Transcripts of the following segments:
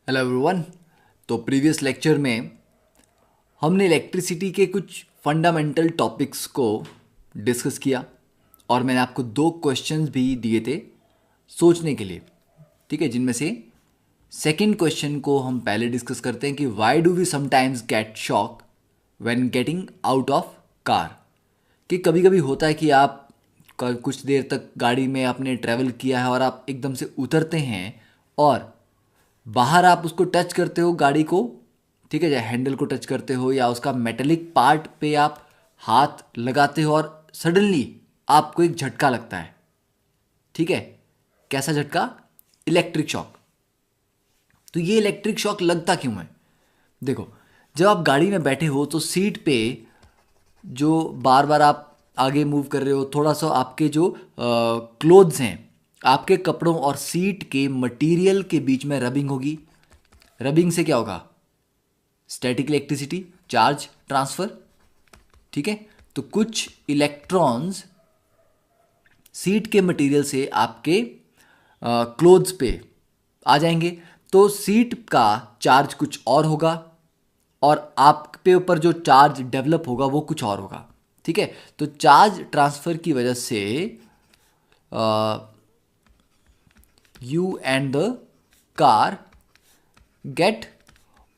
Hello everyone. तो previous lecture में हमने इलेक्ट्रिसिटी के कुछ फंडामेंटल टॉपिक्स को डिस्कस किया और मैंने आपको दो क्वेश्चंस भी दिए थे सोचने के लिए, ठीक है, जिनमें से सेकंड क्वेश्चन को हम पहले डिस्कस करते हैं कि why do we sometimes get shock when getting out of car. कि कभी कभी होता है कि आप कुछ देर तक गाड़ी में आपने ट्रैवल किया है और आप एकदम से उतरते हैं और बाहर आप उसको टच करते हो गाड़ी को, ठीक है, चाहे हैंडल को टच करते हो या उसका मेटेलिक पार्ट पे आप हाथ लगाते हो और सडनली आपको एक झटका लगता है, ठीक है। कैसा झटका? Electric shock. तो ये इलेक्ट्रिक शॉक लगता क्यों है? देखो, जब आप गाड़ी में बैठे हो तो सीट पे जो बार बार आप आगे मूव कर रहे हो, थोड़ा सा आपके जो क्लोथ्स हैं, आपके कपड़ों और सीट के मटेरियल के बीच में रबिंग होगी। रबिंग से क्या होगा? स्टैटिक इलेक्ट्रिसिटी, चार्ज ट्रांसफर, ठीक है। तो कुछ इलेक्ट्रॉन्स सीट के मटेरियल से आपके क्लोथ्स पे आ जाएंगे, तो सीट का चार्ज कुछ और होगा और आप पे ऊपर जो चार्ज डेवलप होगा वो कुछ और होगा, ठीक है। तो चार्ज ट्रांसफर की वजह से you and the car get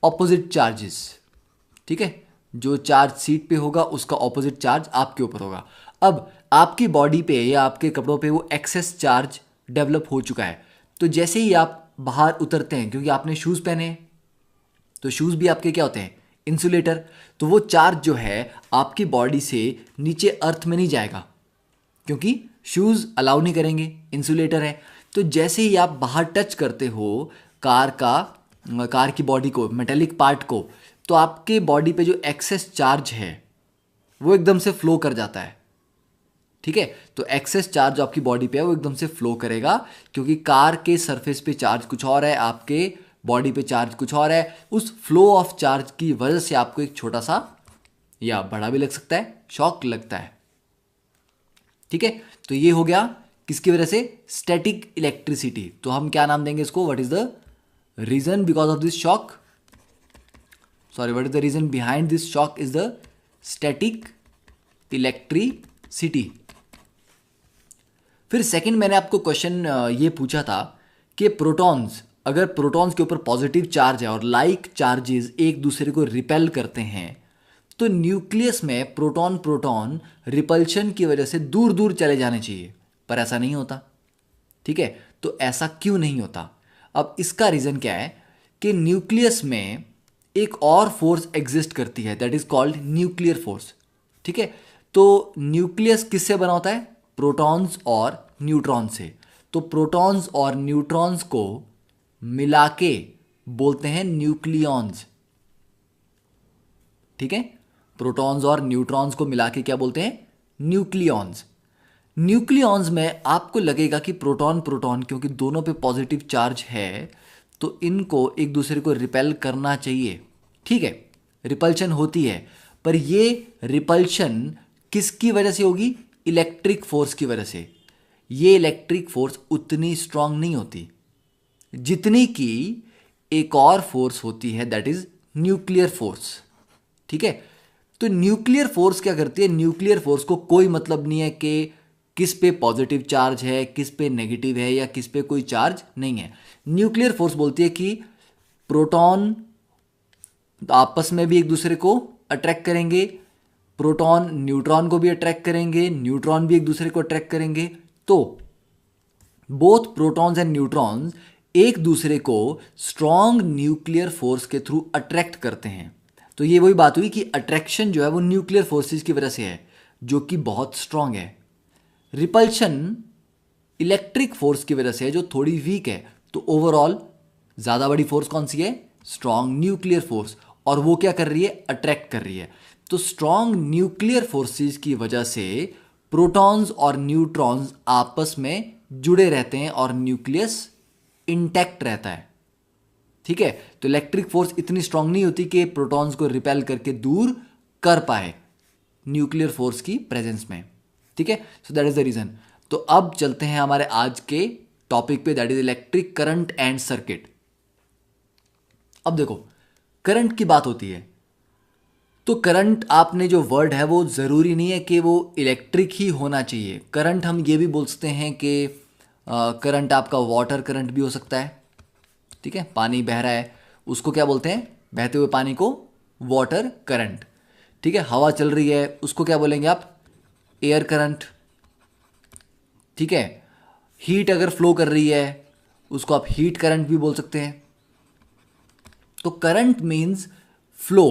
opposite charges, ठीक है। जो चार्ज सीट पे होगा उसका ऑपोजिट चार्ज आपके ऊपर होगा। अब आपकी बॉडी पे या आपके कपड़ों पे वो एक्सेस चार्ज डेवलप हो चुका है, तो जैसे ही आप बाहर उतरते हैं, क्योंकि आपने शूज़ पहने हैं, तो शूज़ भी आपके क्या होते हैं? इंसुलेटर। तो वो चार्ज जो है आपकी बॉडी से नीचे अर्थ में नहीं जाएगा, क्योंकि शूज़ अलाउ नहीं करेंगे, इंसुलेटर है। तो जैसे ही आप बाहर टच करते हो कार की बॉडी को, मेटेलिक पार्ट को, तो आपके बॉडी पे जो एक्सेस चार्ज है वो एकदम से फ्लो कर जाता है, ठीक है। तो एक्सेस चार्ज जो आपकी बॉडी पे है वो एकदम से फ्लो करेगा, क्योंकि कार के सरफेस पे चार्ज कुछ और है, आपके बॉडी पे चार्ज कुछ और है। उस फ्लो ऑफ चार्ज की वजह से आपको एक छोटा सा या बड़ा भी लग सकता है, शॉक लगता है, ठीक है। तो ये हो गया किसकी वजह से? Static electricity. तो हम क्या नाम देंगे इसको? What is the reason because of this shock? Sorry, what is the reason behind this shock? Is the static electricity. फिर सेकंड मैंने आपको क्वेश्चन ये पूछा था कि प्रोटॉन्स, अगर प्रोटॉन्स के ऊपर पॉजिटिव चार्ज है और लाइक चार्जेस एक दूसरे को रिपेल करते हैं, तो न्यूक्लियस में प्रोटॉन प्रोटॉन रिपल्शन की वजह से दूर दूर चले जाने चाहिए, पर ऐसा नहीं होता, ठीक है। तो ऐसा क्यों नहीं होता? अब इसका रीज़न क्या है कि न्यूक्लियस में एक और फोर्स एग्जिस्ट करती है, that is called nuclear force, ठीक है। तो न्यूक्लियस किससे बना होता है? प्रोटॉन्स और न्यूट्रॉन से। तो प्रोटॉन्स और न्यूट्रॉन्स को मिला के बोलते हैं न्यूक्लियॉन्स, ठीक है। प्रोटॉन्स और न्यूट्रॉन्स को मिला के क्या बोलते हैं? न्यूक्लियॉन्स। न्यूक्लियॉन्स में आपको लगेगा कि प्रोटॉन प्रोटॉन, क्योंकि दोनों पे पॉजिटिव चार्ज है, तो इनको एक दूसरे को रिपेल करना चाहिए, ठीक है, रिपल्शन होती है। पर ये रिपल्शन किसकी वजह से होगी? इलेक्ट्रिक फोर्स की वजह से। ये इलेक्ट्रिक फोर्स उतनी स्ट्रांग नहीं होती जितनी कि एक और फोर्स होती है, दैट इज न्यूक्लियर फोर्स, ठीक है। तो न्यूक्लियर फोर्स क्या करती है? न्यूक्लियर फोर्स को कोई मतलब नहीं है कि किस पे पॉजिटिव चार्ज है, किस पे नेगेटिव है या किस पे कोई चार्ज नहीं है। न्यूक्लियर फोर्स बोलती है कि प्रोटॉन आपस में भी एक दूसरे को अट्रैक्ट करेंगे, प्रोटॉन न्यूट्रॉन को भी अट्रैक्ट करेंगे, न्यूट्रॉन भी एक दूसरे को अट्रैक्ट करेंगे। तो बोथ प्रोटॉन्स एंड न्यूट्रॉन्स एक दूसरे को स्ट्रॉन्ग न्यूक्लियर फोर्स के थ्रू अट्रैक्ट करते हैं। तो ये वही बात हुई कि अट्रैक्शन जो है वो न्यूक्लियर फोर्सेस की वजह से है, जो कि बहुत स्ट्रांग है। रिपल्शन इलेक्ट्रिक फोर्स की वजह से है, जो थोड़ी वीक है। तो ओवरऑल ज़्यादा बड़ी फोर्स कौन सी है? Strong nuclear force. और वो क्या कर रही है? अट्रैक्ट कर रही है। तो स्ट्रॉन्ग न्यूक्लियर फोर्सेस की वजह से प्रोटॉन्स और न्यूट्रॉन्स आपस में जुड़े रहते हैं और न्यूक्लियस इंटैक्ट रहता है, ठीक है। तो इलेक्ट्रिक फोर्स इतनी स्ट्रांग नहीं होती कि प्रोटॉन्स को रिपेल करके दूर कर पाए न्यूक्लियर फोर्स की प्रेजेंस में, ठीक है। So that is the reason. तो अब चलते हैं हमारे आज के टॉपिक पे, that is electric current and circuit. अब देखो, करंट की बात होती है तो करंट आपने जो वर्ड है वो ज़रूरी नहीं है कि वो इलेक्ट्रिक ही होना चाहिए। करंट हम ये भी बोल सकते हैं कि करंट आपका वाटर करंट भी हो सकता है। ठीक है, पानी बह रहा है उसको क्या बोलते हैं, बहते हुए पानी को वाटर करंट। ठीक है, हवा चल रही है उसको क्या बोलेंगे आप, एयर करंट। ठीक है, हीट अगर फ्लो कर रही है उसको आप हीट करंट भी बोल सकते हैं। तो करंट मीन्स फ्लो।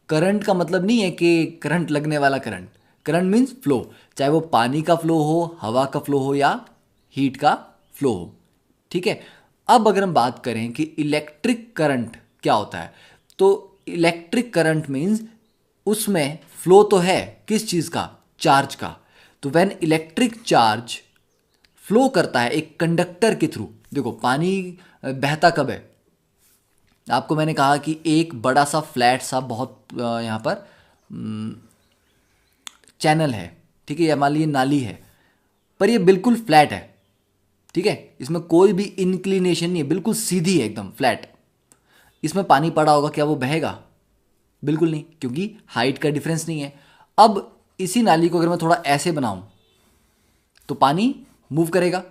करंट का मतलब नहीं है कि करंट लगने वाला करंट, करंट मीन्स फ्लो, चाहे वो पानी का फ्लो हो, हवा का फ्लो हो या हीट का फ्लो हो। ठीक है, अब अगर हम बात करें कि इलेक्ट्रिक करंट क्या होता है, तो इलेक्ट्रिक करंट मीन्स उसमें फ्लो तो है किस चीज़ का, चार्ज का। तो व्हेन इलेक्ट्रिक चार्ज फ्लो करता है एक कंडक्टर के थ्रू, देखो पानी बहता कब है, आपको मैंने कहा कि एक बड़ा सा फ्लैट सा बहुत यहाँ पर चैनल है। ठीक है, या मान लीजिए नाली है, पर ये बिल्कुल फ्लैट है। ठीक है, इसमें कोई भी इंक्लिनेशन नहीं है, बिल्कुल सीधी है एकदम फ्लैट। इसमें पानी पड़ा होगा, क्या वो बहेगा, बिल्कुल नहीं, क्योंकि हाइट का डिफरेंस नहीं है। अब इसी नाली को अगर मैं थोड़ा ऐसे बनाऊं तो पानी मूव करेगा।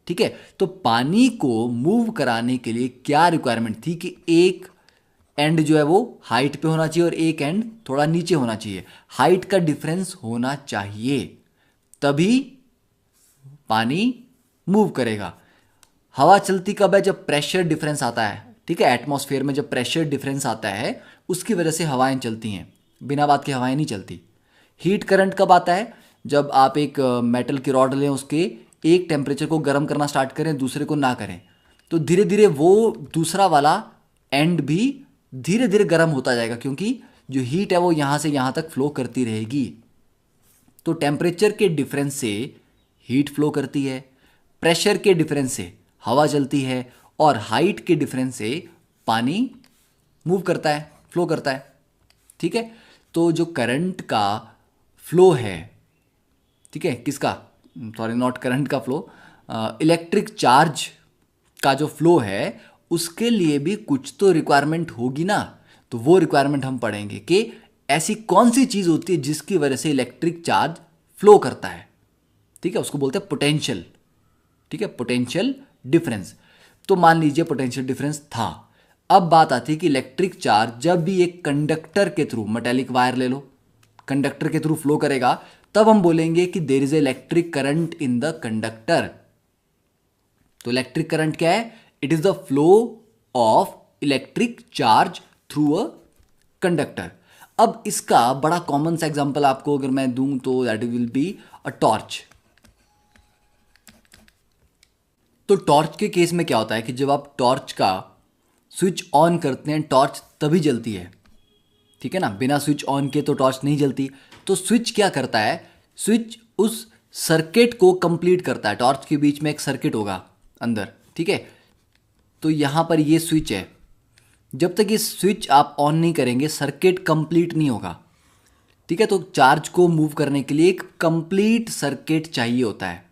ठीक है, तो पानी को मूव कराने के लिए क्या रिक्वायरमेंट थी कि एक एंड जो है वो हाइट पे होना चाहिए और एक एंड थोड़ा नीचे होना चाहिए, हाइट का डिफरेंस होना चाहिए, तभी पानी मूव करेगा। हवा चलती कब है, जब प्रेशर डिफरेंस आता है। ठीक है, एटमॉस्फेयर में जब प्रेशर डिफरेंस आता है उसकी वजह से हवाएं चलती हैं, बिना बात के हवाएं नहीं चलती। हीट करंट कब आता है, जब आप एक मेटल की रॉड लें, उसके एक टेम्परेचर को गर्म करना स्टार्ट करें, दूसरे को ना करें, तो धीरे धीरे वो दूसरा वाला एंड भी धीरे धीरे गर्म होता जाएगा, क्योंकि जो हीट है वो यहाँ से यहाँ तक फ्लो करती रहेगी। तो टेम्परेचर के डिफरेंस से हीट फ्लो करती है, प्रेशर के डिफरेंस से हवा चलती है, और हाइट के डिफरेंस से पानी मूव करता है, फ्लो करता है। ठीक है, तो जो करंट का फ्लो है, ठीक है, किसका, सॉरी नॉट करंट का फ्लो, इलेक्ट्रिक चार्ज का जो फ्लो है उसके लिए भी कुछ तो रिक्वायरमेंट होगी ना। तो वो रिक्वायरमेंट हम पढ़ेंगे कि ऐसी कौन सी चीज़ होती है जिसकी वजह से इलेक्ट्रिक चार्ज फ्लो करता है। ठीक है, उसको बोलते हैं पोटेंशियल। ठीक है, पोटेंशियल डिफरेंस। तो मान लीजिए पोटेंशियल डिफरेंस था। अब बात आती है कि इलेक्ट्रिक चार्ज जब भी एक कंडक्टर के थ्रू, मेटेलिक वायर ले लो, कंडक्टर के थ्रू फ्लो करेगा, तब हम बोलेंगे कि there is a electric current in the conductor. तो इलेक्ट्रिक करंट क्या है, it is the flow of electric charge through a conductor. अब इसका बड़ा कॉमन सा एग्जांपल आपको अगर मैं दूं तो that will be a torch. तो टॉर्च के केस में क्या होता है कि जब आप टॉर्च का स्विच ऑन करते हैं, टॉर्च तभी जलती है। ठीक है ना, बिना स्विच ऑन के तो टॉर्च नहीं जलती। तो स्विच क्या करता है, स्विच उस सर्किट को कंप्लीट करता है। टॉर्च के बीच में एक सर्किट होगा अंदर। ठीक है, तो यहां पर ये स्विच है, जब तक ये स्विच आप ऑन नहीं करेंगे सर्किट कंप्लीट नहीं होगा। ठीक है, तो चार्ज को मूव करने के लिए एक कंप्लीट सर्किट चाहिए होता है।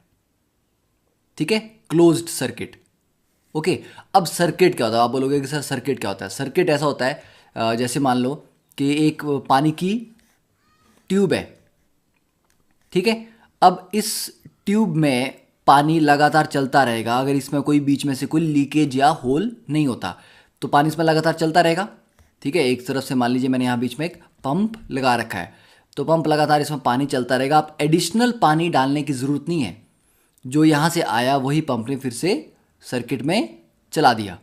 ठीक है, क्लोज्ड सर्किट। ओके, अब सर्किट क्या होता है, आप बोलोगे कि सर सर्किट क्या होता है। सर्किट ऐसा होता है जैसे मान लो कि एक पानी की ट्यूब है। ठीक है, अब इस ट्यूब में पानी लगातार चलता रहेगा, अगर इसमें कोई बीच में से कोई लीकेज या होल नहीं होता तो पानी इसमें लगातार चलता रहेगा। ठीक है, एक तरफ से मान लीजिए मैंने यहाँ बीच में एक पंप लगा रखा है, तो पंप लगातार इसमें पानी चलता रहेगा, आप एडिशनल पानी डालने की ज़रूरत नहीं है। जो यहाँ से आया वही पंप ने फिर से सर्किट में चला दिया।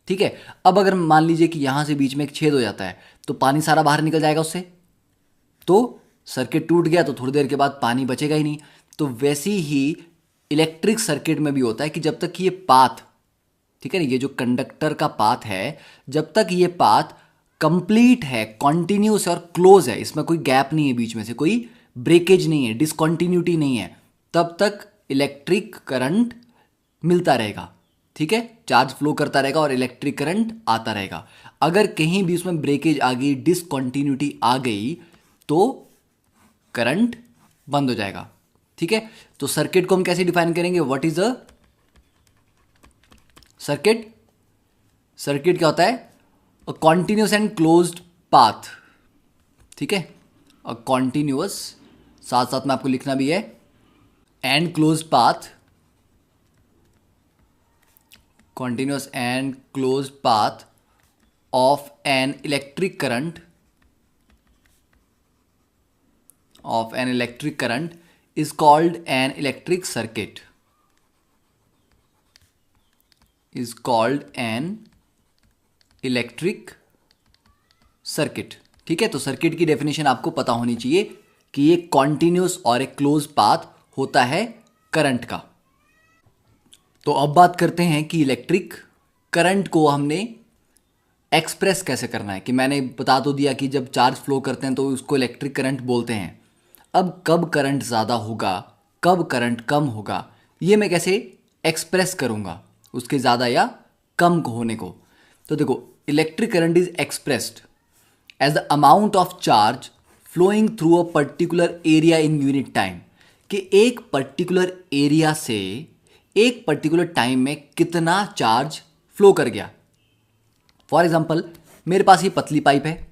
ठीक है, अब अगर मान लीजिए कि यहाँ से बीच में एक छेद हो जाता है तो पानी सारा बाहर निकल जाएगा उससे, तो सर्किट टूट गया, तो थोड़ी देर के बाद पानी बचेगा ही नहीं। तो वैसी ही इलेक्ट्रिक सर्किट में भी होता है कि जब तक ये पाथ, ठीक है ना, ये जो कंडक्टर का पाथ है, जब तक ये पाथ कंप्लीट है, कॉन्टिन्यूस है और क्लोज है, इसमें कोई गैप नहीं है, बीच में से कोई ब्रेकेज नहीं है, डिसकॉन्टिन्यूटी नहीं है, तब तक इलेक्ट्रिक करंट मिलता रहेगा। ठीक है, चार्ज फ्लो करता रहेगा और इलेक्ट्रिक करंट आता रहेगा। अगर कहीं भी उसमें ब्रेकेज आ गई, डिसकॉन्टिन्यूटी आ गई, तो करंट बंद हो जाएगा। ठीक है, तो सर्किट को हम कैसे डिफाइन करेंगे, what is a circuit. Circuit क्या होता है, a continuous and closed path, ठीक है, अ कॉन्टिन्यूअस, साथ साथ में आपको लिखना भी है, and closed path, continuous and closed path of an electric current is called an electric circuit, is called an electric circuit। ठीक है, तो सर्किट की डेफिनेशन आपको पता होनी चाहिए कि ये कॉन्टिन्यूस और एक क्लोज पाथ होता है करंट का। तो अब बात करते हैं कि इलेक्ट्रिक करंट को हमने एक्सप्रेस कैसे करना है। कि मैंने बता तो दिया कि जब चार्ज फ्लो करते हैं तो उसको इलेक्ट्रिक करंट बोलते हैं। अब कब करंट ज़्यादा होगा, कब करंट कम होगा, ये मैं कैसे एक्सप्रेस करूँगा उसके ज़्यादा या कम होने को। तो देखो, electric current is expressed as the amount of charge flowing through a particular area in unit time. कि एक पर्टिकुलर एरिया से एक पर्टिकुलर टाइम में कितना चार्ज फ्लो कर गया। फॉर एग्जाम्पल, मेरे पास ये पतली पाइप है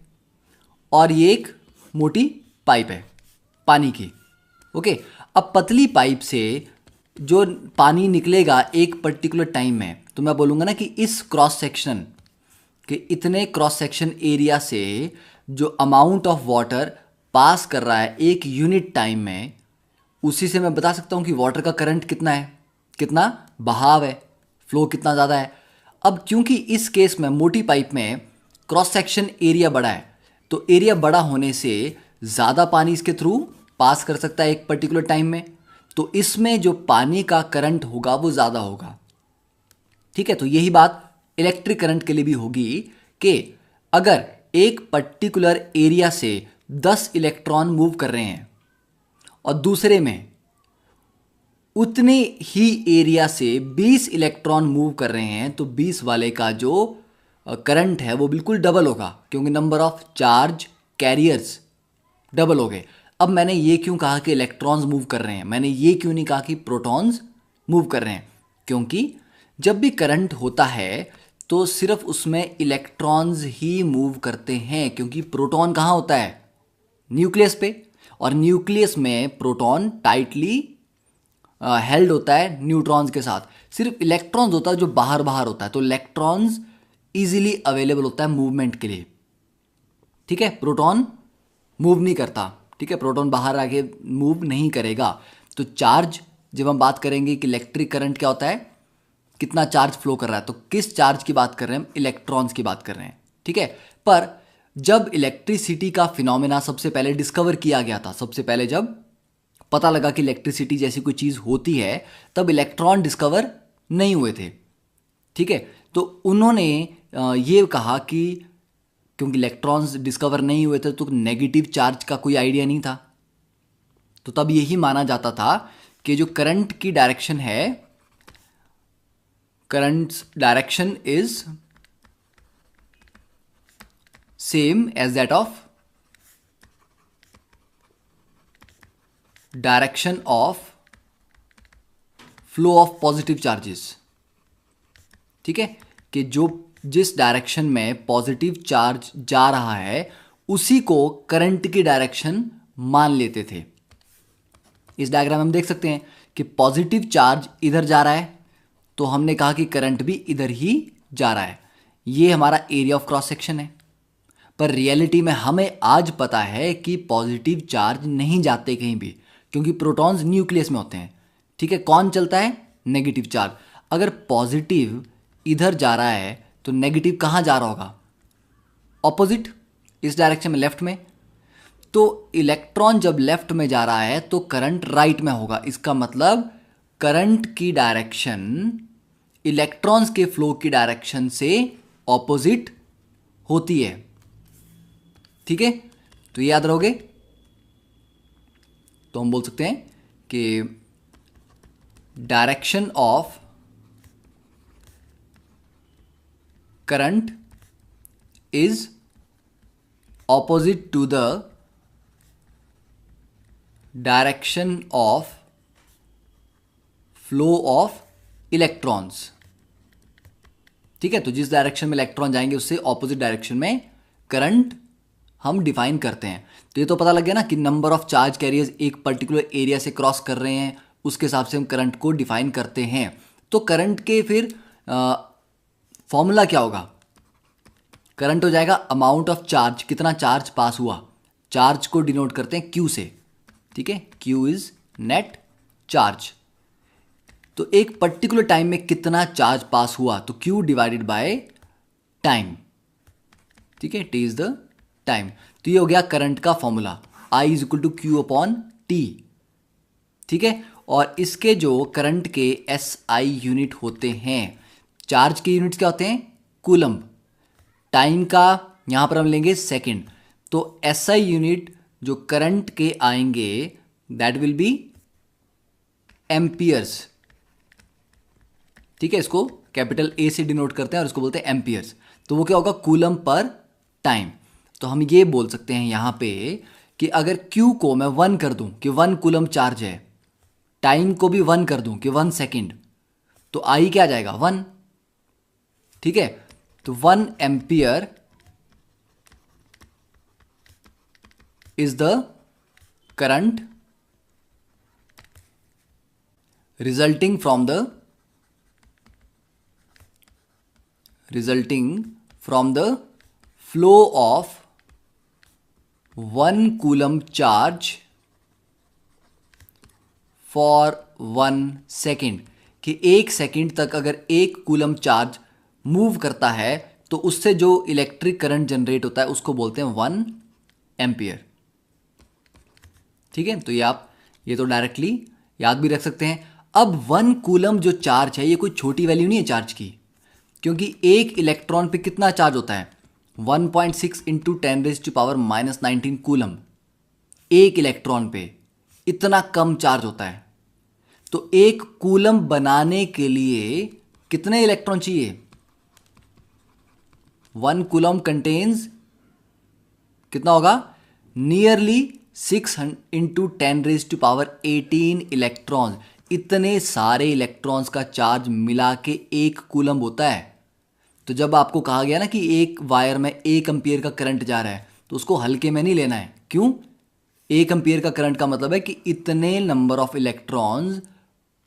और ये एक मोटी पाइप है पानी की। ओके, अब पतली पाइप से जो पानी निकलेगा एक पर्टिकुलर टाइम में, तो मैं बोलूँगा ना कि इस क्रॉस सेक्शन कि इतने क्रॉस सेक्शन एरिया से जो अमाउंट ऑफ वाटर पास कर रहा है एक यूनिट टाइम में, उसी से मैं बता सकता हूँ कि वाटर का करंट कितना है, कितना बहाव है, फ्लो कितना ज़्यादा है। अब क्योंकि इस केस में मोटी पाइप में क्रॉस सेक्शन एरिया बड़ा है, तो एरिया बड़ा होने से ज़्यादा पानी इसके थ्रू पास कर सकता है एक पर्टिकुलर टाइम में, तो इसमें जो पानी का करंट होगा वो ज़्यादा होगा। ठीक है, तो यही बात इलेक्ट्रिक करंट के लिए भी होगी कि अगर एक पर्टिकुलर एरिया से 10 इलेक्ट्रॉन मूव कर रहे हैं और दूसरे में उतने ही एरिया से 20 इलेक्ट्रॉन मूव कर रहे हैं, तो 20 वाले का जो करंट है वो बिल्कुल डबल होगा, क्योंकि number of charge carriers double हो गए। अब मैंने ये क्यों कहा कि इलेक्ट्रॉन्स मूव कर रहे हैं, मैंने ये क्यों नहीं कहा कि प्रोटॉन्स मूव कर रहे हैं? क्योंकि जब भी करंट होता है तो सिर्फ उसमें इलेक्ट्रॉन्स ही मूव करते हैं, क्योंकि प्रोटॉन कहाँ होता है? न्यूक्लियस पे, और न्यूक्लियस में प्रोटॉन टाइटली हेल्ड होता है न्यूट्रॉन्स के साथ। सिर्फ इलेक्ट्रॉन्स होता है जो बाहर बाहर होता है, तो इलेक्ट्रॉन्स इजीली अवेलेबल होता है मूवमेंट के लिए। ठीक है, प्रोटॉन मूव नहीं करता। ठीक है, प्रोटॉन बाहर आके मूव नहीं करेगा। तो चार्ज, जब हम बात करेंगे कि इलेक्ट्रिक करंट क्या होता है, कितना चार्ज फ्लो कर रहा है, तो किस चार्ज की बात कर रहे हैं हम? इलेक्ट्रॉन्स की बात कर रहे हैं। ठीक है, पर जब इलेक्ट्रिसिटी का फिनोमेना सबसे पहले डिस्कवर किया गया था, सबसे पहले जब पता लगा कि इलेक्ट्रिसिटी जैसी कोई चीज़ होती है, तब इलेक्ट्रॉन डिस्कवर नहीं हुए थे। ठीक है, तो उन्होंने ये कहा कि क्योंकि इलेक्ट्रॉन्स डिस्कवर नहीं हुए थे तो नेगेटिव चार्ज का कोई आइडिया नहीं था, तो तब यही माना जाता था कि जो करंट की डायरेक्शन है, current's direction is same as that of direction of flow of positive charges. ठीक है, कि जो जिस डायरेक्शन में पॉजिटिव चार्ज जा रहा है उसी को करंट की डायरेक्शन मान लेते थे। इस डायग्राम में हम देख सकते हैं कि पॉजिटिव चार्ज इधर जा रहा है, तो हमने कहा कि करंट भी इधर ही जा रहा है। ये हमारा एरिया ऑफ क्रॉस सेक्शन है। पर रियलिटी में हमें आज पता है कि पॉजिटिव चार्ज नहीं जाते कहीं भी, क्योंकि प्रोटॉन्स न्यूक्लियस में होते हैं। ठीक है, कौन चलता है? Negative charge. अगर पॉजिटिव इधर जा रहा है तो नेगेटिव कहाँ जा रहा होगा? ऑपोजिट, इस डायरेक्शन में, लेफ्ट में। तो इलेक्ट्रॉन जब लेफ्ट में जा रहा है तो करंट राइट में होगा। इसका मतलब करंट की डायरेक्शन इलेक्ट्रॉन्स के फ्लो की डायरेक्शन से ऑपोजिट होती है। ठीक है, तो ये याद रहोगे। तो हम बोल सकते हैं कि direction of current is opposite to the direction of flow of electrons. ठीक है, तो जिस डायरेक्शन में इलेक्ट्रॉन जाएंगे उससे ऑपोजिट डायरेक्शन में करंट हम डिफाइन करते हैं। तो ये तो पता लग गया ना कि नंबर ऑफ चार्ज कैरियर्स एक पर्टिकुलर एरिया से क्रॉस कर रहे हैं, उसके हिसाब से हम करंट को डिफाइन करते हैं। तो करंट के फिर फॉर्मूला क्या होगा? करंट हो जाएगा अमाउंट ऑफ चार्ज, कितना चार्ज पास हुआ। चार्ज को डिनोट करते हैं क्यू से, ठीक है, क्यू इज नेट चार्ज। तो एक पर्टिकुलर टाइम में कितना चार्ज पास हुआ, तो क्यू डिवाइडेड बाय टाइम, ठीक है, टी इज द टाइम। तो ये हो गया करंट का formula, I is equal to Q upon T, ठीक है। और इसके जो करंट के एस आई यूनिट होते हैं, चार्ज के यूनिट्स क्या होते हैं? कूलम्ब। टाइम का यहां पर हम लेंगे सेकंड, तो एस आई यूनिट जो करंट के आएंगे दैट विल बी एम्पियर्स, ठीक है। इसको कैपिटल ए से डिनोट करते हैं और इसको बोलते हैं एम्पियर्स। तो वो क्या होगा? कूलम्ब पर टाइम। तो हम ये बोल सकते हैं यहां पे कि अगर Q को मैं 1 कर दूं कि 1 कूलम्ब चार्ज है, टाइम को भी 1 कर दूं कि 1 सेकेंड, तो I क्या आ जाएगा? 1, ठीक है। तो 1 ampere is the current resulting from the flow of 1 coulomb charge for 1 second, कि 1 सेकेंड तक अगर 1 कूलम्ब चार्ज मूव करता है तो उससे जो इलेक्ट्रिक करंट जनरेट होता है उसको बोलते हैं 1 एम्पियर, ठीक है। तो ये तो डायरेक्टली याद भी रख सकते हैं। अब 1 कूलम्ब जो चार्ज है ये कोई छोटी वैल्यू नहीं है चार्ज की, क्योंकि एक इलेक्ट्रॉन पे कितना चार्ज होता है? 1.6 इंटू 10⁻⁻19 कूलम्ब एक इलेक्ट्रॉन पे, इतना कम चार्ज होता है। तो एक कूलम्ब बनाने के लिए कितने इलेक्ट्रॉन चाहिए? 1 कूलम्ब कंटेन्स कितना होगा? Nearly 6 into 10⁻18 electron. इतने सारे इलेक्ट्रॉन्स का चार्ज मिला के 1 कूलम्ब होता है। तो जब आपको कहा गया ना कि एक वायर में 1 एम्पियर का करंट जा रहा है, तो उसको हल्के में नहीं लेना है। क्यों? 1 एम्पियर का करंट का मतलब है कि इतने नंबर ऑफ इलेक्ट्रॉन्स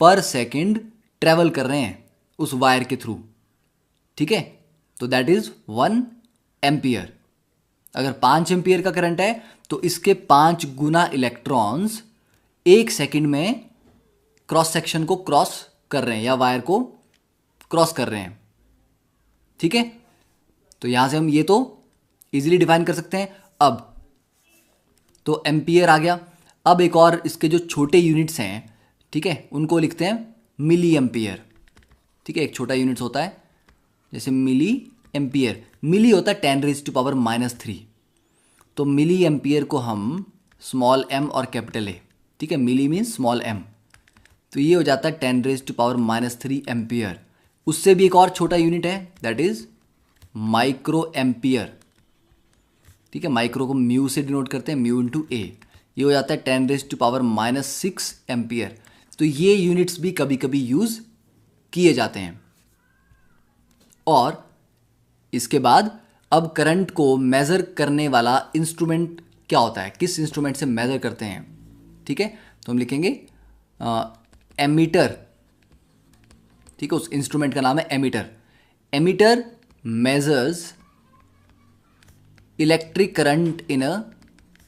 पर सेकंड ट्रेवल कर रहे हैं उस वायर के थ्रू, ठीक है। तो दैट इज 1 एम्पियर। अगर 5 एम्पियर का करंट है तो इसके 5 गुना इलेक्ट्रॉन्स 1 सेकंड में क्रॉस सेक्शन को क्रॉस कर रहे हैं या वायर को क्रॉस कर रहे हैं, ठीक है। तो यहां से हम ये तो इजीली डिफाइन कर सकते हैं। अब तो एम्पियर आ गया। अब एक और इसके जो छोटे यूनिट्स हैं, ठीक है, उनको लिखते हैं मिली एम्पियर, ठीक है। एक छोटा यूनिट्स होता है जैसे मिली एम्पियर, मिली होता है 10⁻³ तो मिली एम्पियर को हम स्मॉल m और कैपिटल ए, ठीक है, मिली मीन्स स्मॉल m, तो ये हो जाता है 10⁻³ एम्पियर। उससे भी एक और छोटा यूनिट है दैट इज माइक्रो एम्पियर, ठीक है। माइक्रो को म्यू से डिनोट करते हैं, म्यू इंटू ए, ये हो जाता है 10⁻⁻6 एम्पियर। तो ये यूनिट्स भी कभी कभी यूज किए जाते हैं। और इसके बाद अब करंट को मेजर करने वाला इंस्ट्रूमेंट क्या होता है, किस इंस्ट्रूमेंट से मेजर करते हैं, ठीक है। तो हम लिखेंगे एमीटर, ठीक है, उस इंस्ट्रूमेंट का नाम है ammeter. Ammeter measures electric current in a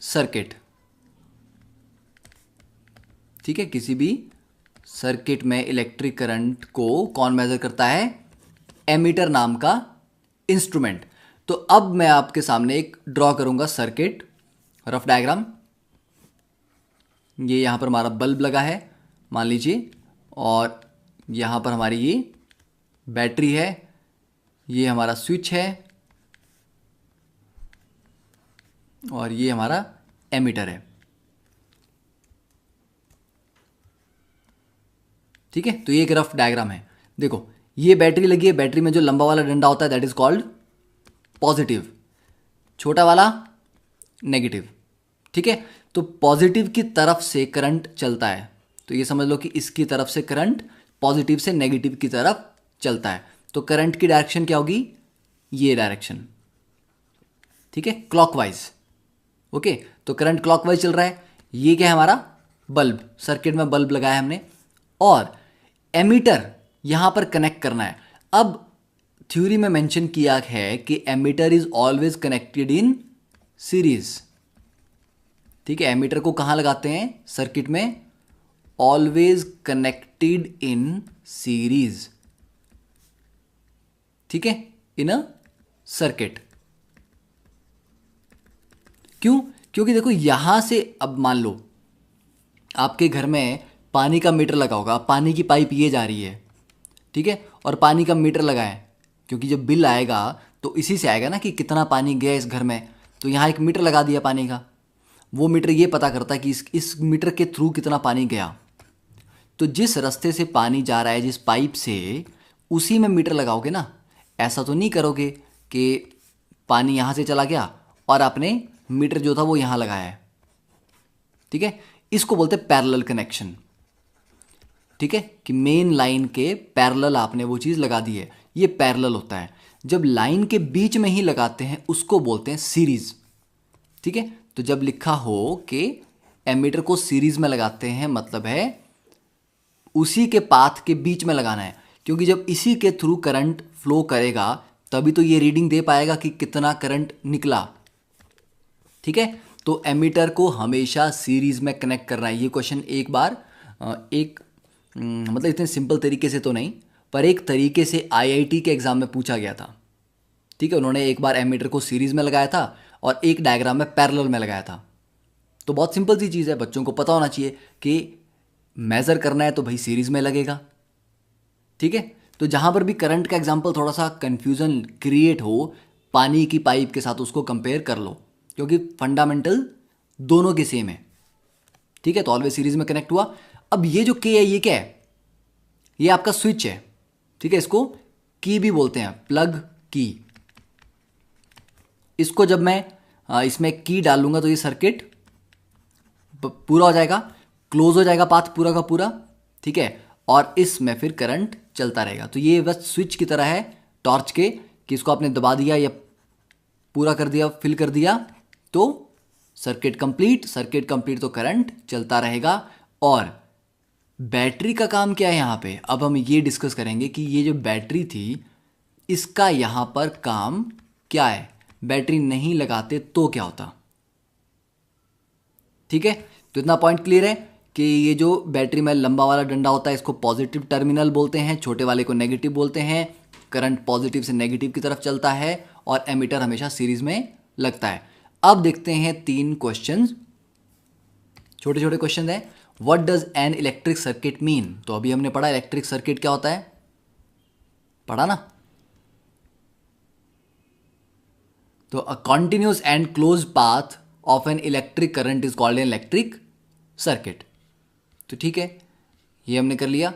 circuit, ठीक है। किसी भी सर्किट में इलेक्ट्रिक करंट को कौन मेजर करता है? एमीटर नाम का इंस्ट्रूमेंट। तो अब मैं आपके सामने एक ड्रॉ करूंगा सर्किट, रफ डायग्राम। ये यहां पर हमारा बल्ब लगा है मान लीजिए, और यहां पर हमारी ये बैटरी है, ये हमारा स्विच है, और ये हमारा एमीटर है, ठीक है। तो ये एक रफ डायग्राम है। देखो ये बैटरी लगी है, बैटरी में जो लंबा वाला डंडा होता है दैट इज कॉल्ड पॉजिटिव, छोटा वाला नेगेटिव, ठीक है। तो पॉजिटिव की तरफ से करंट चलता है, तो ये समझ लो कि इसकी तरफ से करंट पॉजिटिव से नेगेटिव की तरफ चलता है। तो करंट की डायरेक्शन क्या होगी, ये डायरेक्शन, ठीक है, क्लॉकवाइज। ओके, तो करंट क्लॉकवाइज चल रहा है। ये क्या है हमारा बल्ब, सर्किट में बल्ब लगाया हमने, और एमीटर यहां पर कनेक्ट करना है। अब थ्योरी में मेंशन किया है कि ammeter is always connected in series, ठीक है। एमीटर को कहां लगाते हैं, सर्किट में, ऑलवेज कनेक्टेड इन सीरीज, ठीक है, इन अ सर्किट। क्यों, क्योंकि देखो यहां से, अब मान लो आपके घर में पानी का मीटर लगा होगा, पानी की पाइप ये जा रही है, ठीक है, और पानी का मीटर लगाएं, क्योंकि जब बिल आएगा तो इसी से आएगा ना कि कितना पानी गया इस घर में। तो यहाँ एक मीटर लगा दिया पानी का, वो मीटर ये पता करता है कि इस मीटर के थ्रू कितना पानी गया। तो जिस रास्ते से पानी जा रहा है, जिस पाइप से, उसी में मीटर लगाओगे ना। ऐसा तो नहीं करोगे कि पानी यहाँ से चला गया और आपने मीटर जो था वो यहाँ लगाया है, ठीक है। इसको बोलते हैं पैरेलल कनेक्शन, ठीक है, कि मेन लाइन के पैरेलल आपने वो चीज़ लगा दी है, ये पैरेलल होता है। जब लाइन के बीच में ही लगाते हैं उसको बोलते हैं सीरीज, ठीक है। तो जब लिखा हो कि एमीटर को सीरीज में लगाते हैं, मतलब है उसी के पाथ के बीच में लगाना है, क्योंकि जब इसी के थ्रू करंट फ्लो करेगा तभी तो ये रीडिंग दे पाएगा कि कितना करंट निकला, ठीक है। तो एमीटर को हमेशा सीरीज में कनेक्ट करना है। ये क्वेश्चन एक बार मतलब इतने सिंपल तरीके से तो नहीं, पर एक तरीके से आईआईटी के एग्जाम में पूछा गया था, ठीक है। उन्होंने एक बार एमीटर को सीरीज में लगाया था और एक डायग्राम में पैरेलल में लगाया था। तो बहुत सिंपल सी चीज़ है, बच्चों को पता होना चाहिए कि मेज़र करना है तो भाई सीरीज में लगेगा, ठीक है। तो जहाँ पर भी करंट का एग्जाम्पल थोड़ा सा कन्फ्यूज़न क्रिएट हो पानी की पाइप के साथ, उसको कंपेयर कर लो, क्योंकि फंडामेंटल दोनों के सेम है, ठीक है। तो ऑलवेज सीरीज में कनेक्ट हुआ। अब ये जो के है, ये क्या है, ये आपका स्विच है, ठीक है। इसको की भी बोलते हैं, प्लग की। इसको जब मैं इसमें की डालूंगा तो ये सर्किट पूरा हो जाएगा, क्लोज हो जाएगा पाथ पूरा का पूरा, ठीक है। और इसमें फिर करंट चलता रहेगा। तो ये बस स्विच की तरह है टॉर्च के, कि इसको आपने दबा दिया या पूरा कर दिया, फिल कर दिया, तो सर्किट कंप्लीट तो करंट चलता रहेगा। और बैटरी का काम क्या है यहाँ पे, अब हम ये डिस्कस करेंगे कि ये जो बैटरी थी इसका यहाँ पर काम क्या है। बैटरी नहीं लगाते तो क्या होता, ठीक है। तो इतना पॉइंट क्लियर है कि ये जो बैटरी में लंबा वाला डंडा होता है इसको पॉजिटिव टर्मिनल बोलते हैं, छोटे वाले को नेगेटिव बोलते हैं। करंट पॉजिटिव से नेगेटिव की तरफ चलता है और एमीटर हमेशा सीरीज में लगता है। अब देखते हैं 3 क्वेश्चंस, छोटे छोटे क्वेश्चन हैं। What does an electric circuit mean, तो अभी हमने पढ़ा इलेक्ट्रिक सर्किट क्या होता है, पढ़ा ना। तो a continuous and close path of an electric current is called an electric circuit. तो ठीक है, ये हमने कर लिया।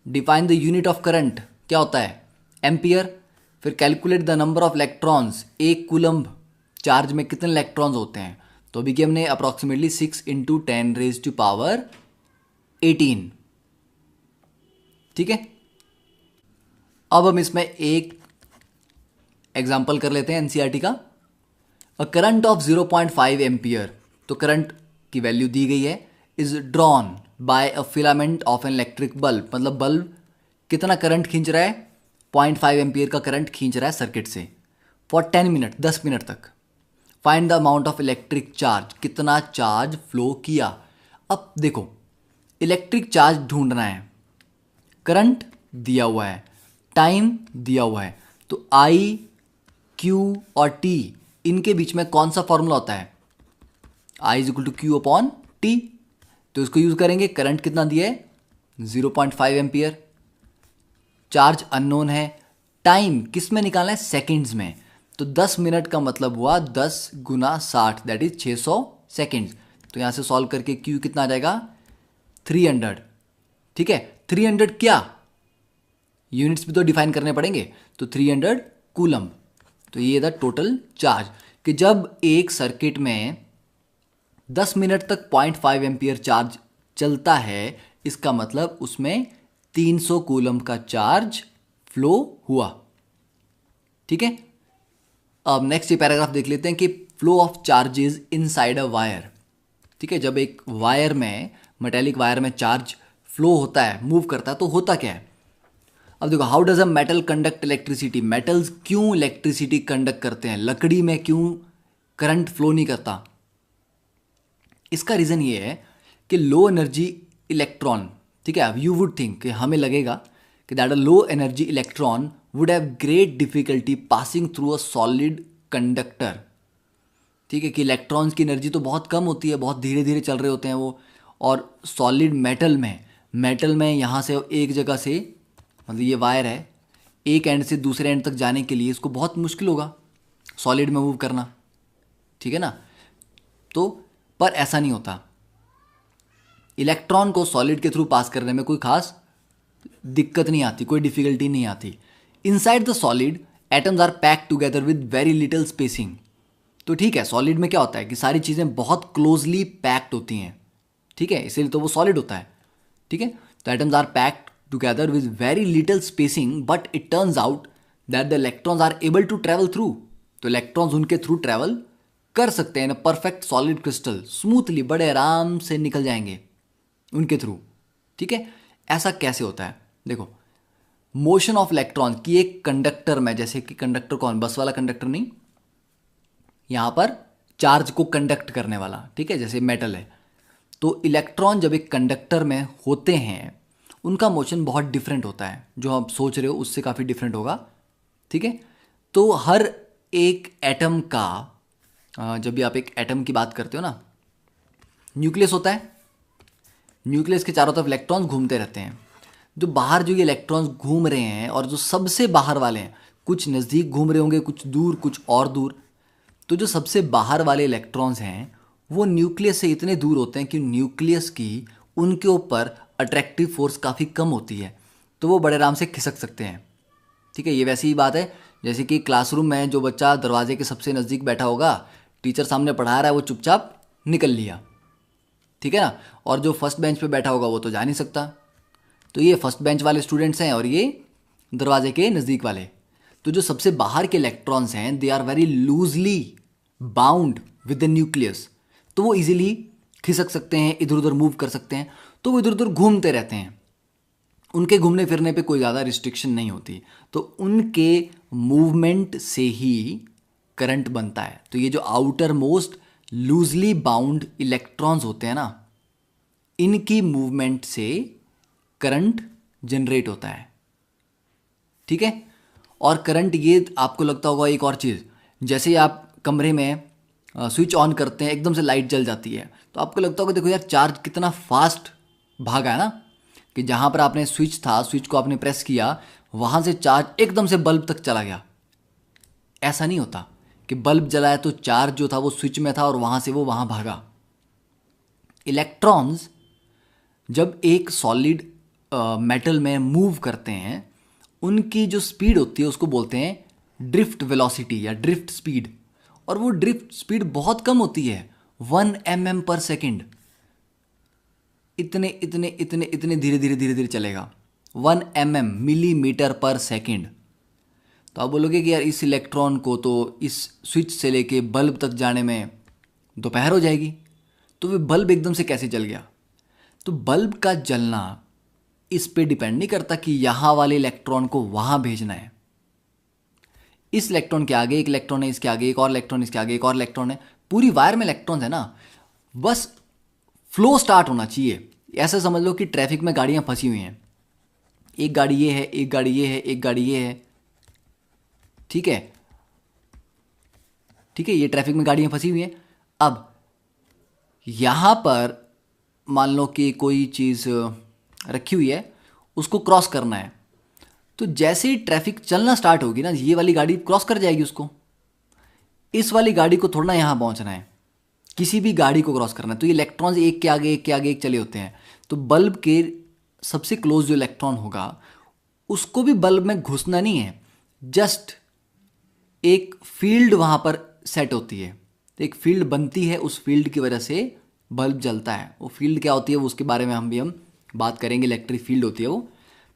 Define the unit of current क्या होता है, एम्पियर। फिर calculate the number of electrons, एक कूलम्ब चार्ज में कितने इलेक्ट्रॉन्स होते हैं। तो अभी कि हमने अप्रॉक्सीमेटली 6 × 10⁻18, ठीक है। अब हम इसमें एक एग्जाम्पल कर लेते हैं एनसीईआरटी का। अ करंट ऑफ 0.5 एम्पियर, तो करंट की वैल्यू दी गई है, is drawn by a filament of an electric bulb, मतलब बल्ब कितना करंट खींच रहा है, 0.5 एम्पियर का करंट खींच रहा है सर्किट से फॉर 10 मिनट, 10 मिनट तक। Find the amount of electric charge, कितना चार्ज फ्लो किया। अब देखो इलेक्ट्रिक चार्ज ढूंढना है, करंट दिया हुआ है, टाइम दिया हुआ है, तो आई, क्यू और टी इनके बीच में कौन सा फॉर्मूला होता है, I is equal to Q upon T. तो इसको यूज करेंगे। करंट कितना दिया है 0.5 एम्पियर, चार्ज अननोन है, टाइम किस में निकालना है, सेकेंड्स में। तो 10 मिनट का मतलब हुआ 10 × 60 दैट इज 600 सेकेंड्स। तो यहां से सॉल्व करके क्यू कितना आ जाएगा 300, ठीक है। 300 क्या, यूनिट्स भी तो डिफाइन करने पड़ेंगे, तो 300 कूलम। तो ये था टोटल चार्ज, कि जब एक सर्किट में 10 मिनट तक 0.5 एम्पियर चार्ज चलता है, इसका मतलब उसमें 300 कूलम का चार्ज फ्लो हुआ। ठीक है, अब नेक्स्ट ये पैराग्राफ देख लेते हैं कि flow of charges inside a wire. ठीक है, जब एक वायर में, मेटेलिक वायर में चार्ज फ्लो होता है, मूव करता है, तो होता क्या है। अब देखो, how does a metal conduct electricity, metals क्यों इलेक्ट्रिसिटी कंडक्ट करते हैं, लकड़ी में क्यों करंट फ्लो नहीं करता। इसका रीज़न ये है कि लो एनर्जी इलेक्ट्रॉन, ठीक है, अब यू वुड थिंक कि हमें लगेगा कि that a low energy electron would have great difficulty passing through a solid conductor. ठीक है, कि इलेक्ट्रॉन्स की एनर्जी तो बहुत कम होती है, बहुत धीरे धीरे चल रहे होते हैं वो, और सॉलिड मेटल में यहाँ से एक जगह से, मतलब ये वायर है, एक एंड से दूसरे एंड तक जाने के लिए इसको बहुत मुश्किल होगा सॉलिड में मूव करना। ठीक है ना, तो पर ऐसा नहीं होता, इलेक्ट्रॉन को सॉलिड के थ्रू पास करने में कोई खास दिक्कत नहीं आती, कोई डिफिकल्टी नहीं आती। Inside the solid atoms are packed together with very little spacing. तो ठीक है, सॉलिड में क्या होता है कि सारी चीज़ें बहुत क्लोजली पैक्ड होती हैं। ठीक है, इसीलिए तो वो सॉलिड होता है। ठीक है, तो atoms are packed together with very little spacing, but it turns out that the electrons are able to travel through. तो इलेक्ट्रॉन्स उनके थ्रू ट्रेवल कर सकते हैं। परफेक्ट सॉलिड क्रिस्टल स्मूथली, बड़े आराम से निकल जाएंगे उनके थ्रू। ठीक है, ऐसा कैसे होता है, देखो, मोशन ऑफ इलेक्ट्रॉन की एक कंडक्टर में, जैसे कि कंडक्टर कौन, बस वाला कंडक्टर नहीं, यहां पर चार्ज को कंडक्ट करने वाला। ठीक है, जैसे मेटल है, तो इलेक्ट्रॉन जब एक कंडक्टर में होते हैं उनका मोशन बहुत डिफरेंट होता है, जो आप सोच रहे हो उससे काफ़ी डिफरेंट होगा। ठीक है, तो हर एक एटम का, जब भी आप एक एटम की बात करते हो ना, न्यूक्लियस होता है, न्यूक्लियस के चारों तरफ इलेक्ट्रॉन्स घूमते रहते हैं। जो बाहर जो ये इलेक्ट्रॉन्स घूम रहे हैं, और जो सबसे बाहर वाले हैं, कुछ नज़दीक घूम रहे होंगे, कुछ दूर, कुछ और दूर, तो जो सबसे बाहर वाले इलेक्ट्रॉन्स हैं वो न्यूक्लियस से इतने दूर होते हैं कि न्यूक्लियस की उनके ऊपर अट्रैक्टिव फोर्स काफ़ी कम होती है, तो वो बड़े आराम से खिसक सकते हैं। ठीक है, ये वैसी ही बात है जैसे कि क्लासरूम में जो बच्चा दरवाजे के सबसे नज़दीक बैठा होगा, टीचर सामने पढ़ा रहा है, वो चुपचाप निकल लिया। ठीक है ना, और जो फर्स्ट बेंच पे बैठा होगा वो तो जा नहीं सकता। तो ये फर्स्ट बेंच वाले स्टूडेंट्स हैं और ये दरवाजे के नज़दीक वाले। तो जो सबसे बाहर के इलेक्ट्रॉन्स हैं, they are very loosely bound with the nucleus, तो वो इजीली खिसक सकते हैं, इधर उधर मूव कर सकते हैं, तो वो इधर उधर घूमते रहते हैं। उनके घूमने फिरने पे कोई ज़्यादा रिस्ट्रिक्शन नहीं होती, तो उनके मूवमेंट से ही करंट बनता है। तो ये जो outer most loosely bound electrons होते हैं ना, इनकी मूवमेंट से करंट जनरेट होता है। ठीक है, और करंट, ये आपको लगता होगा एक और चीज़, जैसे ही आप कमरे में स्विच ऑन करते हैं, एकदम से लाइट जल जाती है, तो आपको लगता होगा देखो यार चार्ज कितना फास्ट भागा है ना, कि जहाँ पर आपने स्विच था, स्विच को आपने प्रेस किया, वहाँ से चार्ज एकदम से बल्ब तक चला गया। ऐसा नहीं होता कि बल्ब जलाया तो चार्ज जो था वो स्विच में था और वहाँ से वो वहाँ भागा। इलेक्ट्रॉन्स जब एक सॉलिड मेटल में मूव करते हैं, उनकी जो स्पीड होती है उसको बोलते हैं ड्रिफ्ट वेलोसिटी या ड्रिफ्ट स्पीड, और वो ड्रिफ्ट स्पीड बहुत कम होती है, 1 mm पर सेकेंड। इतने इतने इतने इतने धीरे धीरे धीरे धीरे चलेगा, 1 mm मिलीमीटर पर सेकेंड। तो आप बोलोगे कि यार इस इलेक्ट्रॉन को तो इस स्विच से लेके बल्ब तक जाने में दोपहर हो जाएगी, तो वे बल्ब एकदम से कैसे जल गया। तो बल्ब का जलना इस पे डिपेंड नहीं करता कि यहाँ वाले इलेक्ट्रॉन को वहाँ भेजना है। इस इलेक्ट्रॉन के आगे एक इलेक्ट्रॉन है, इसके आगे एक और इलेक्ट्रॉन, इसके आगे एक और इलेक्ट्रॉन है, पूरी वायर में इलेक्ट्रॉन है ना, बस फ्लो स्टार्ट होना चाहिए। ऐसा समझ लो कि ट्रैफिक में गाड़ियाँ फंसी हुई हैं, एक गाड़ी ये है, एक गाड़ी ये है, एक गाड़ी ये है। ठीक है, ठीक है, ये ट्रैफिक में गाड़ियाँ फंसी हुई हैं। अब यहाँ पर मान लो कि कोई चीज़ रखी हुई है, उसको क्रॉस करना है, तो जैसे ही ट्रैफिक चलना स्टार्ट होगी ना, ये वाली गाड़ी क्रॉस कर जाएगी उसको। इस वाली गाड़ी को थोड़ा ना यहाँ पहुँचना है, किसी भी गाड़ी को क्रॉस करना है, तो ये इलेक्ट्रॉन्स एक के आगे एक के आगे एक चले होते हैं। तो बल्ब के सबसे क्लोज जो इलेक्ट्रॉन होगा उसको भी बल्ब में घुसना नहीं है, जस्ट एक फील्ड वहाँ पर सेट होती है, तो एक फील्ड बनती है, उस फील्ड की वजह से बल्ब जलता है। वो फील्ड क्या होती है वो उसके बारे में हम बात करेंगे, इलेक्ट्रिक फील्ड होती है वो।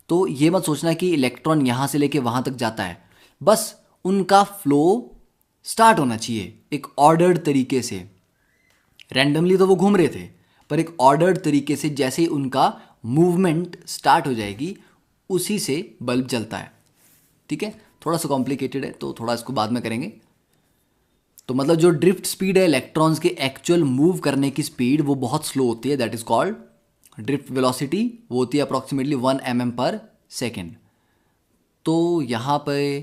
तो ये मत सोचना कि इलेक्ट्रॉन यहाँ से लेके वहाँ तक जाता है, बस उनका फ्लो स्टार्ट होना चाहिए एक ऑर्डर्ड तरीके से। रैंडमली तो वो घूम रहे थे, पर एक ऑर्डर्ड तरीके से जैसे ही उनका मूवमेंट स्टार्ट हो जाएगी उसी से बल्ब जलता है। ठीक है, थोड़ा सा कॉम्प्लिकेटेड है तो थोड़ा इसको बाद में करेंगे। तो मतलब जो ड्रिफ्ट स्पीड है इलेक्ट्रॉन्स के एक्चुअल मूव करने की स्पीड वो बहुत स्लो होती है, that is called drift velocity. वो होती है अप्रॉक्सीमेटली 1 mm/s। तो यहाँ पे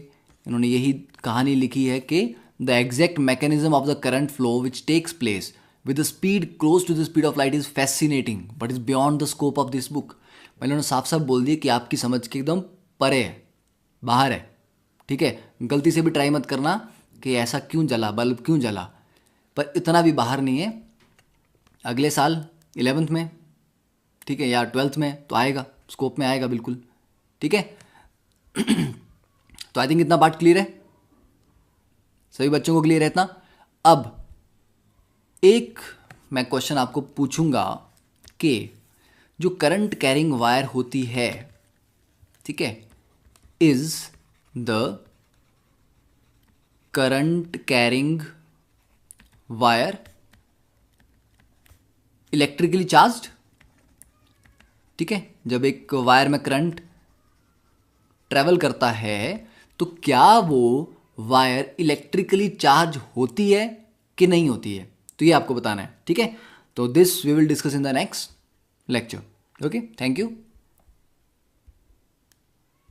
इन्होंने यही कहानी लिखी है कि the exact mechanism of the current flow which takes place with the speed close to the speed of light is fascinating but is beyond the scope of this book. मतलब उन्होंने साफ साफ बोल दिया कि आपकी समझ के एकदम परे है, बाहर है। ठीक है, गलती से भी ट्राई मत करना कि ऐसा क्यों जला, बल्ब क्यों जला, पर इतना भी बाहर नहीं है। अगले साल 11th में, ठीक है, या 12th में तो आएगा, स्कोप में आएगा बिल्कुल। ठीक है तो आई थिंक इतना पार्ट क्लियर है, सभी बच्चों को क्लियर है इतना। अब एक मैं क्वेश्चन आपको पूछूंगा कि जो करंट कैरिंग वायर होती है, ठीक है, is the current carrying wire electrically charged. ठीक है, जब एक वायर में करंट ट्रेवल करता है तो क्या वो वायर इलेक्ट्रिकली चार्ज होती है कि नहीं होती है, तो ये आपको बताना है। ठीक है, तो this we will discuss in the next lecture. Okay, thank you.